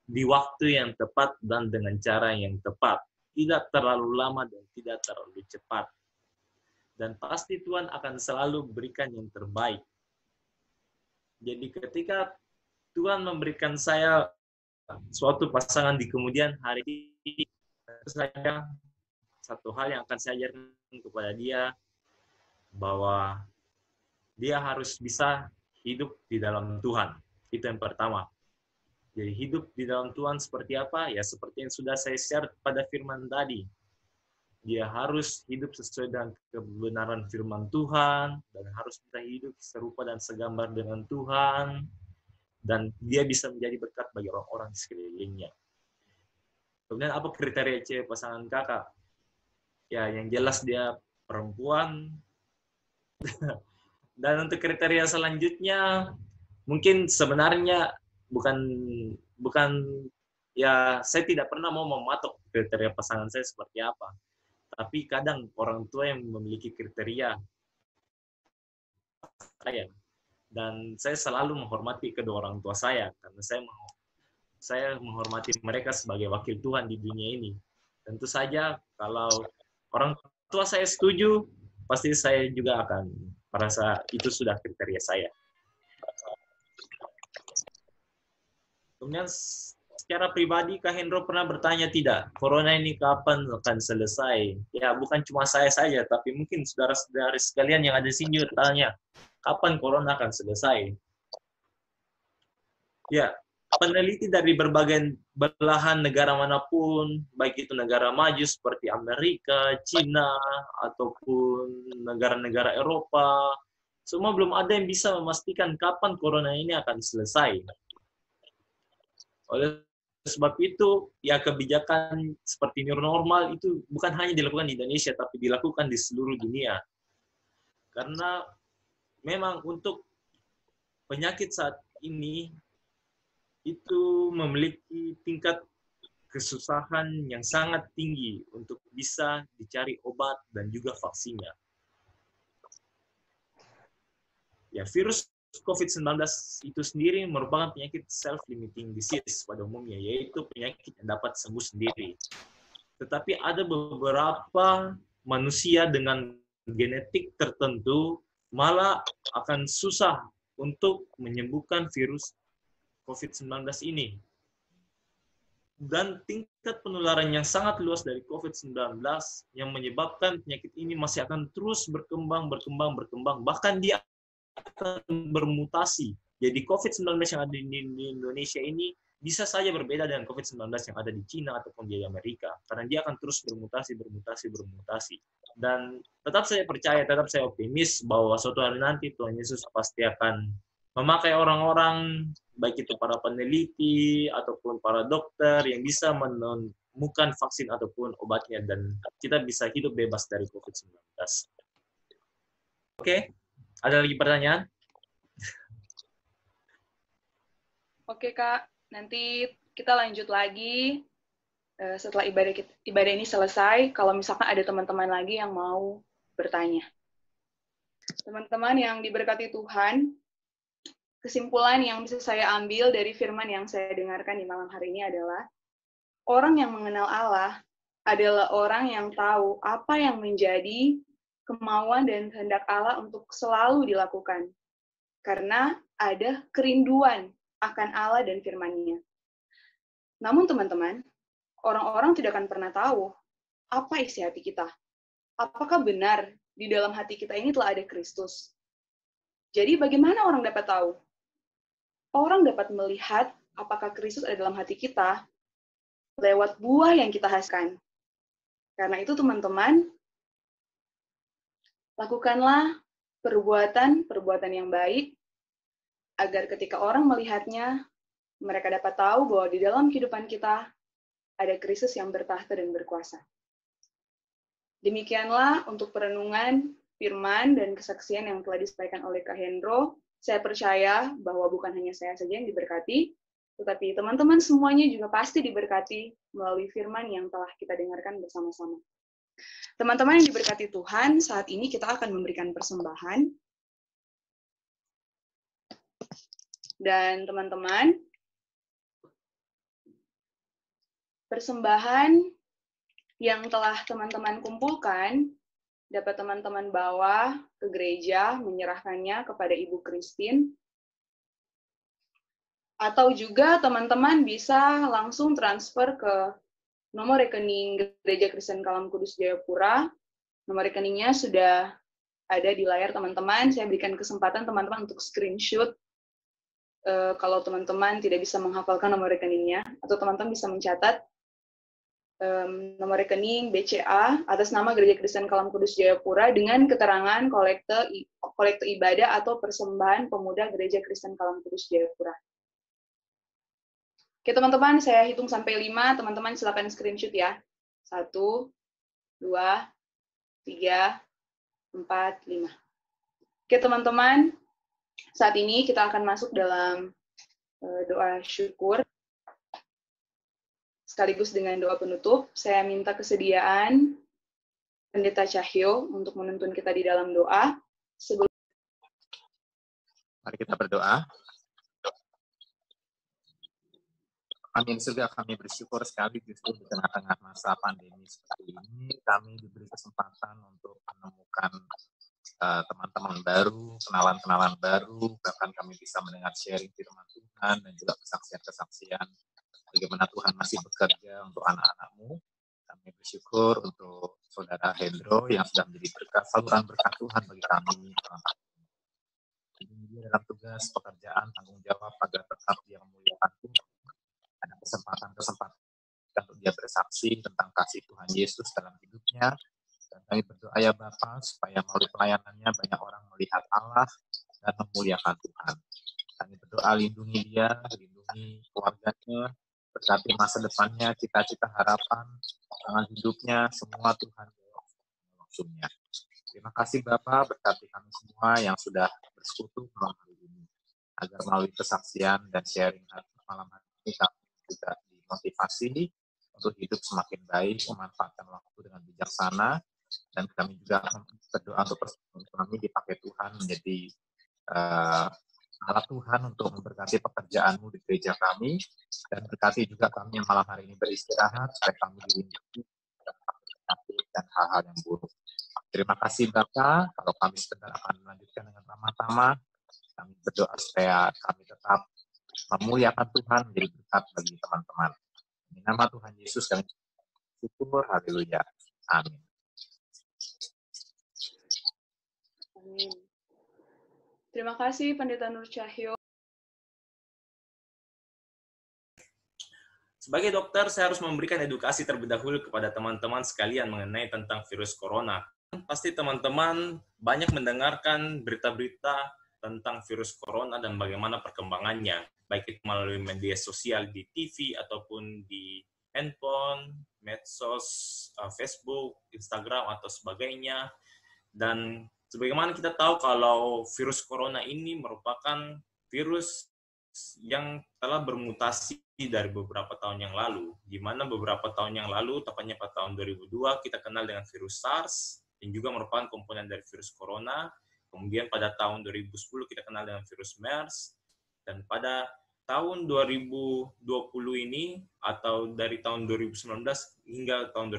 di waktu yang tepat dan dengan cara yang tepat. Tidak terlalu lama dan tidak terlalu cepat. Dan pasti Tuhan akan selalu berikan yang terbaik. Jadi ketika Tuhan memberikan saya suatu pasangan di kemudian hari, saya satu hal yang akan saya ajarkan kepada dia, bahwa dia harus bisa hidup di dalam Tuhan. Itu yang pertama. Jadi hidup di dalam Tuhan seperti apa? Ya seperti yang sudah saya share pada firman tadi. dia harus hidup sesuai dengan kebenaran firman Tuhan, dan harus kita hidup serupa dan segambar dengan Tuhan, dan dia bisa menjadi berkat bagi orang-orang di sekelilingnya. Kemudian apa kriteria cewek pasangan kakak? Ya, yang jelas dia perempuan. Dan untuk kriteria selanjutnya, mungkin sebenarnya bukan ya, saya tidak pernah mau mematok kriteria pasangan saya seperti apa. Tapi kadang orang tua yang memiliki kriteria saya, dan saya selalu menghormati kedua orang tua saya karena saya menghormati mereka sebagai wakil Tuhan di dunia ini. Tentu saja kalau orang tua saya setuju, pasti saya juga akan merasa itu sudah kriteria saya. Kemudian secara pribadi, Kak Hendro pernah bertanya tidak, corona ini kapan akan selesai? Ya, bukan cuma saya saja, tapi mungkin saudara-saudara sekalian yang ada di sini juga tanya, kapan corona akan selesai? Ya, peneliti dari berbagai belahan negara manapun, baik itu negara maju seperti Amerika, Cina, ataupun negara-negara Eropa, semua belum ada yang bisa memastikan kapan corona ini akan selesai. Oleh sebab itu, ya kebijakan seperti new normal itu bukan hanya dilakukan di Indonesia, tapi dilakukan di seluruh dunia. Karena memang untuk penyakit saat ini, itu memiliki tingkat kesusahan yang sangat tinggi untuk bisa dicari obat dan juga vaksinnya. Ya, virus COVID-19 itu sendiri merupakan penyakit self-limiting disease pada umumnya, yaitu penyakit yang dapat sembuh sendiri. Tetapi ada beberapa manusia dengan genetik tertentu malah akan susah untuk menyembuhkan virus COVID-19 ini. Dan tingkat penularan yang sangat luas dari COVID-19 yang menyebabkan penyakit ini masih akan terus berkembang. Bahkan dia akan bermutasi. Jadi COVID-19 yang ada di Indonesia ini bisa saja berbeda dengan COVID-19 yang ada di Cina ataupun di Amerika. Karena dia akan terus bermutasi. Dan tetap saya percaya, tetap saya optimis bahwa suatu hari nanti Tuhan Yesus pasti akan memakai orang-orang, baik itu para peneliti ataupun para dokter yang bisa menemukan vaksin ataupun obatnya, dan kita bisa hidup bebas dari COVID-19. Oke, ada lagi pertanyaan? Oke Kak, nanti kita lanjut lagi setelah ibadah ini selesai, kalau misalkan ada teman-teman lagi yang mau bertanya. Teman-teman yang diberkati Tuhan, kesimpulan yang bisa saya ambil dari firman yang saya dengarkan di malam hari ini adalah, orang yang mengenal Allah adalah orang yang tahu apa yang menjadi kemauan dan kehendak Allah untuk selalu dilakukan. Karena ada kerinduan akan Allah dan firman-Nya. Namun teman-teman, orang-orang tidak akan pernah tahu apa isi hati kita. Apakah benar di dalam hati kita ini telah ada Kristus? Jadi bagaimana orang dapat tahu? Orang dapat melihat apakah Kristus ada dalam hati kita lewat buah yang kita hasilkan. Karena itu teman-teman, lakukanlah perbuatan yang baik, agar ketika orang melihatnya, mereka dapat tahu bahwa di dalam kehidupan kita ada Kristus yang bertahta dan berkuasa. Demikianlah untuk perenungan firman dan kesaksian yang telah disampaikan oleh Kak Hendro. Saya percaya bahwa bukan hanya saya saja yang diberkati, tetapi teman-teman semuanya juga pasti diberkati melalui firman yang telah kita dengarkan bersama-sama. Teman-teman yang diberkati Tuhan, saat ini kita akan memberikan persembahan. Dan teman-teman, persembahan yang telah teman-teman kumpulkan, dapat teman-teman bawa ke gereja, menyerahkannya kepada Ibu Christine. Atau juga teman-teman bisa langsung transfer ke nomor rekening Gereja Kristen Kalam Kudus Jayapura. Nomor rekeningnya sudah ada di layar teman-teman. Saya berikan kesempatan teman-teman untuk screenshot kalau teman-teman tidak bisa menghafalkan nomor rekeningnya, atau teman-teman bisa mencatat nomor rekening BCA atas nama Gereja Kristen Kalam Kudus Jayapura dengan keterangan kolekte ibadah atau persembahan pemuda Gereja Kristen Kalam Kudus Jayapura. Oke teman-teman, saya hitung sampai 5, teman-teman silakan screenshot ya. 1, 2, 3, 4, 5. Oke teman-teman, saat ini kita akan masuk dalam doa syukur. Sekaligus dengan doa penutup, saya minta kesediaan Pendeta Cahyo untuk menuntun kita di dalam doa. Mari kita berdoa. Amin. Surga, kami bersyukur sekali justru di tengah-tengah masa pandemi seperti ini, kami diberi kesempatan untuk menemukan teman-teman baru, kenalan-kenalan baru, bahkan kami bisa mendengar sharing firman Tuhan dan juga kesaksian-kesaksian bagaimana Tuhan masih bekerja untuk anak-anak-Mu. Kami bersyukur untuk Saudara Hendro yang sudah menjadi berkat, saluran berkat Tuhan bagi kami. Dia dalam tugas, pekerjaan, tanggung jawab agar tetap dia memuliakan Tuhan. Ada kesempatan-kesempatan untuk dia bersaksi tentang kasih Tuhan Yesus dalam hidupnya. Dan kami berdoa ya Bapa, supaya melalui pelayanannya banyak orang melihat Allah dan memuliakan Tuhan. Kami berdoa lindungi dia, lindungi keluarganya, berkati masa depannya, cita-cita, harapan, pasangan hidupnya, semua Tuhan maksudnya. Terima kasih Bapak, berkati kami semua yang sudah bersekutu malam hari ini, agar melalui kesaksian dan sharing malam hari ini kami juga dimotivasi untuk hidup semakin baik, memanfaatkan waktu dengan bijaksana, dan kami juga berdoa untuk persekutuan kami dipakai Tuhan menjadi alat Tuhan untuk memberkati pekerjaan-Mu di gereja kami, dan berkati juga kami yang malam hari ini beristirahat, supaya kami dilindungi dan hal-hal yang buruk. Terima kasih Bapak, kalau kami sebentar akan melanjutkan dengan ramah-tamah, kami berdoa supaya kami tetap memuliakan Tuhan, menjadi berkat bagi teman-teman. Di nama Tuhan Yesus kami syukur, haleluya, amin. Amin. Terima kasih Pendeta Nur Cahyo. Sebagai dokter, saya harus memberikan edukasi terlebih dahulu kepada teman-teman sekalian mengenai tentang virus corona. Pasti teman-teman banyak mendengarkan berita-berita tentang virus corona dan bagaimana perkembangannya, baik itu melalui media sosial di TV ataupun di handphone, medsos, Facebook, Instagram, atau sebagainya. Dan sebagaimana kita tahu kalau virus corona ini merupakan virus yang telah bermutasi dari beberapa tahun yang lalu, di mana beberapa tahun yang lalu, tepatnya pada tahun 2002, kita kenal dengan virus SARS, yang juga merupakan komponen dari virus corona. Kemudian pada tahun 2010 kita kenal dengan virus MERS, dan pada tahun 2020 ini, atau dari tahun 2019 hingga tahun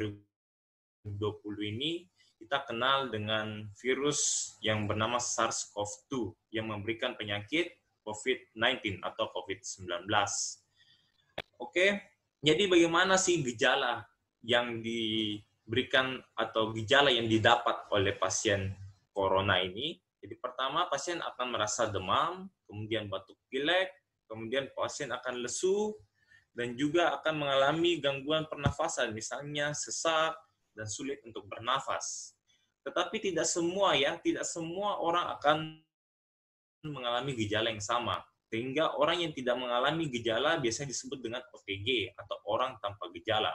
2020 ini, kita kenal dengan virus yang bernama SARS-CoV-2 yang memberikan penyakit COVID-19 atau COVID-19. Oke, jadi bagaimana sih gejala yang diberikan atau gejala yang didapat oleh pasien corona ini? Jadi pertama, pasien akan merasa demam, kemudian batuk pilek, kemudian pasien akan lesu, dan juga akan mengalami gangguan pernafasan, misalnya sesak dan sulit untuk bernafas. Tetapi tidak semua orang akan mengalami gejala yang sama. Sehingga orang yang tidak mengalami gejala biasanya disebut dengan OTG atau orang tanpa gejala.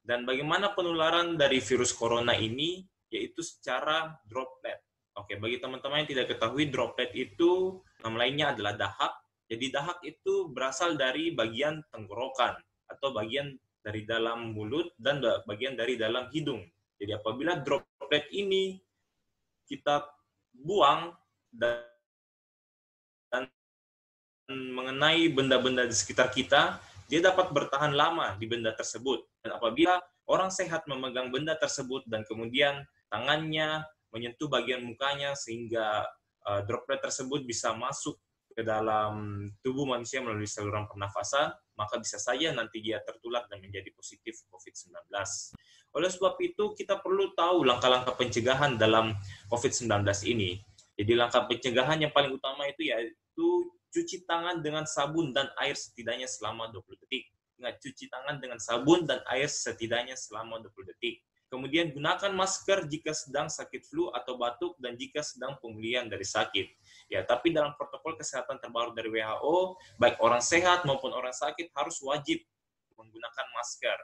Dan bagaimana penularan dari virus corona ini? Yaitu secara droplet. Oke, bagi teman-teman yang tidak ketahui, droplet itu nama lainnya adalah dahak. Jadi dahak itu berasal dari bagian tenggorokan atau bagian dari dalam mulut dan bagian dari dalam hidung. Jadi apabila droplet ini kita buang dan mengenai benda-benda di sekitar kita, dia dapat bertahan lama di benda tersebut. Dan apabila orang sehat memegang benda tersebut dan kemudian tangannya menyentuh bagian mukanya sehingga droplet tersebut bisa masuk ke dalam tubuh manusia melalui saluran pernafasan, maka bisa saja nanti dia tertular dan menjadi positif COVID-19. Oleh sebab itu, kita perlu tahu langkah-langkah pencegahan dalam COVID-19 ini. Jadi langkah pencegahan yang paling utama itu yaitu cuci tangan dengan sabun dan air setidaknya selama 20 detik. Ingat, cuci tangan dengan sabun dan air setidaknya selama 20 detik. Kemudian gunakan masker jika sedang sakit flu atau batuk dan jika sedang pemulihan dari sakit. Ya, tapi dalam protokol kesehatan terbaru dari WHO, baik orang sehat maupun orang sakit harus wajib menggunakan masker.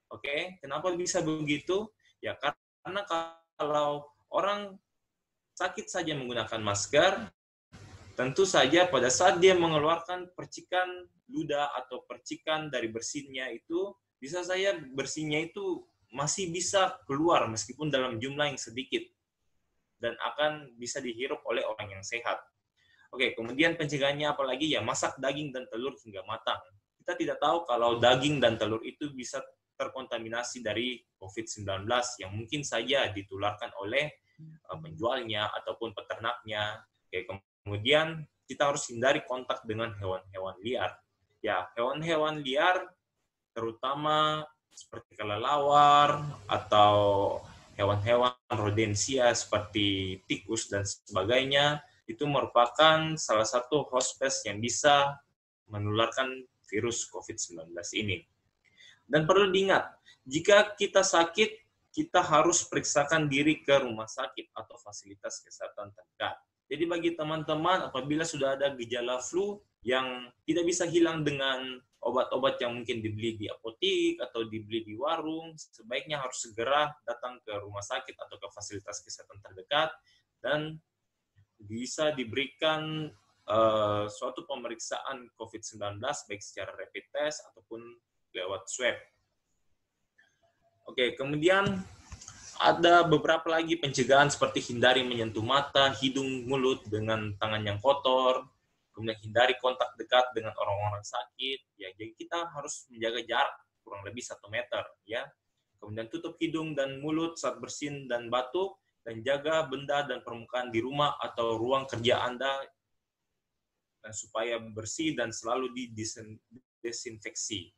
Oke, kenapa bisa begitu? Ya, karena kalau orang sakit saja menggunakan masker, tentu saja pada saat dia mengeluarkan percikan ludah atau percikan dari bersinnya itu, bisa saja bersinnya itu masih bisa keluar meskipun dalam jumlah yang sedikit dan akan bisa dihirup oleh orang yang sehat. Oke, kemudian pencegahannya apalagi ya, masak daging dan telur hingga matang. Kita tidak tahu kalau daging dan telur itu bisa terkontaminasi dari COVID-19 yang mungkin saja ditularkan oleh penjualnya ataupun peternaknya. Oke, kemudian kita harus hindari kontak dengan hewan-hewan liar. Ya, hewan-hewan liar terutama seperti kelelawar atau hewan-hewan rodensia seperti tikus dan sebagainya, itu merupakan salah satu hospes yang bisa menularkan virus COVID-19 ini. Dan perlu diingat, jika kita sakit, kita harus periksakan diri ke rumah sakit atau fasilitas kesehatan terdekat. Jadi bagi teman-teman, apabila sudah ada gejala flu yang tidak bisa hilang dengan obat-obat yang mungkin dibeli di apotik atau dibeli di warung, sebaiknya harus segera datang ke rumah sakit atau ke fasilitas kesehatan terdekat dan bisa diberikan suatu pemeriksaan COVID-19 baik secara rapid test ataupun lewat swab. Oke, kemudian ada beberapa lagi pencegahan seperti hindari menyentuh mata, hidung, mulut dengan tangan yang kotor, kemudian hindari kontak dekat dengan orang-orang sakit. Ya, jadi kita harus menjaga jarak kurang lebih 1 meter. Ya, kemudian tutup hidung dan mulut saat bersin dan batuk, dan jaga benda dan permukaan di rumah atau ruang kerja Anda supaya bersih dan selalu didesinfeksi.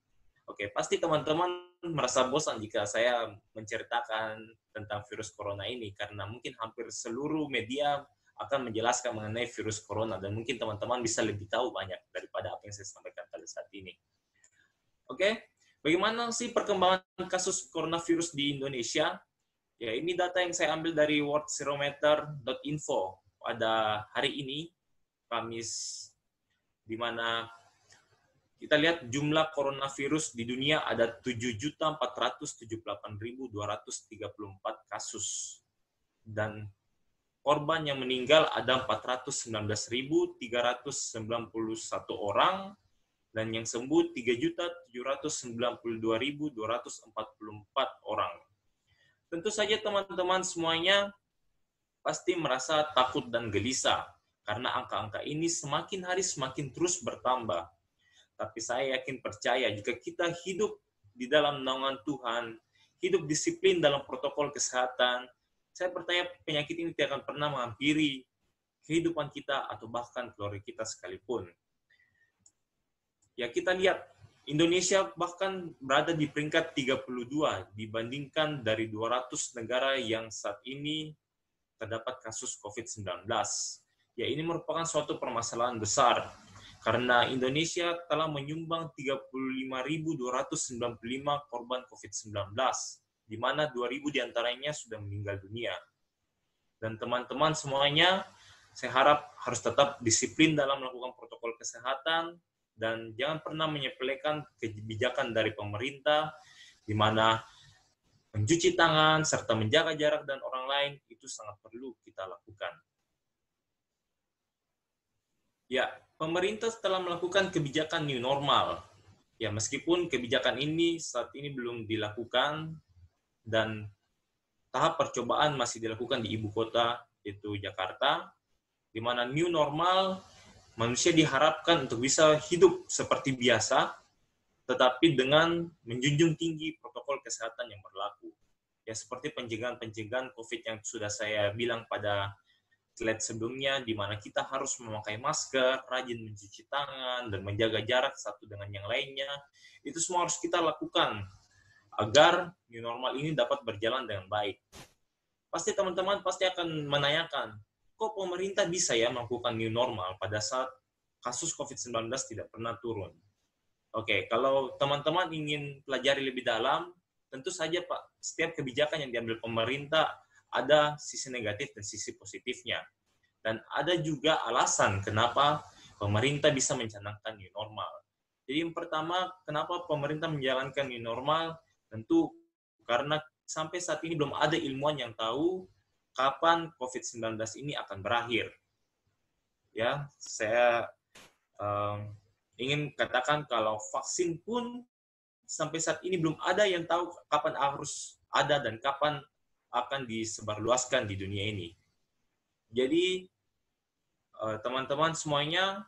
Oke, pasti teman-teman merasa bosan jika saya menceritakan tentang virus corona ini, karena mungkin hampir seluruh media akan menjelaskan mengenai virus corona, dan mungkin teman-teman bisa lebih tahu banyak daripada apa yang saya sampaikan pada saat ini. Oke, bagaimana sih perkembangan kasus coronavirus di Indonesia? Ya, ini data yang saya ambil dari worldserometer.info pada hari ini, Kamis, di mana kita lihat jumlah coronavirus di dunia ada 7.478.234 kasus. Dan korban yang meninggal ada 419.391 orang, dan yang sembuh 3.792.244 orang. Tentu saja teman-teman semuanya pasti merasa takut dan gelisah, karena angka-angka ini semakin hari semakin terus bertambah. Tapi saya yakin percaya jika kita hidup di dalam naungan Tuhan, hidup disiplin dalam protokol kesehatan, saya percaya penyakit ini tidak akan pernah menghampiri kehidupan kita atau bahkan keluarga kita sekalipun. Ya, kita lihat Indonesia bahkan berada di peringkat 32 dibandingkan dari 200 negara yang saat ini terdapat kasus COVID-19. Ya, ini merupakan suatu permasalahan besar, karena Indonesia telah menyumbang 35.295 korban COVID-19, di mana 2.000 diantaranya sudah meninggal dunia. Dan teman-teman semuanya, saya harap harus tetap disiplin dalam melakukan protokol kesehatan, dan jangan pernah menyepelekan kebijakan dari pemerintah, di mana mencuci tangan serta menjaga jarak dan orang lain itu sangat perlu kita lakukan. Ya, pemerintah telah melakukan kebijakan new normal. Ya, meskipun kebijakan ini saat ini belum dilakukan dan tahap percobaan masih dilakukan di ibu kota, yaitu Jakarta, di mana new normal manusia diharapkan untuk bisa hidup seperti biasa, tetapi dengan menjunjung tinggi protokol kesehatan yang berlaku. Ya, seperti pencegahan-pencegahan COVID yang sudah saya bilang pada slide sebelumnya, di mana kita harus memakai masker, rajin mencuci tangan, dan menjaga jarak satu dengan yang lainnya. Itu semua harus kita lakukan agar new normal ini dapat berjalan dengan baik. Pasti teman-teman pasti akan menanyakan, kok pemerintah bisa ya melakukan new normal pada saat kasus COVID-19 tidak pernah turun? Oke, kalau teman-teman ingin pelajari lebih dalam, tentu saja Pak, setiap kebijakan yang diambil pemerintah ada sisi negatif dan sisi positifnya. Dan ada juga alasan kenapa pemerintah bisa mencanangkan new normal. Jadi yang pertama, kenapa pemerintah menjalankan new normal? Tentu karena sampai saat ini belum ada ilmuwan yang tahu kapan COVID-19 ini akan berakhir. Ya, saya ingin katakan kalau vaksin pun sampai saat ini belum ada yang tahu kapan harus ada dan kapan akan disebarluaskan di dunia ini. Jadi teman-teman semuanya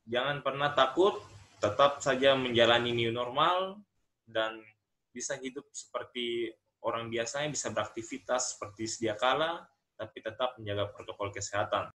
jangan pernah takut, tetap saja menjalani new normal dan bisa hidup seperti orang biasanya, bisa beraktivitas seperti sedia kala, tapi tetap menjaga protokol kesehatan.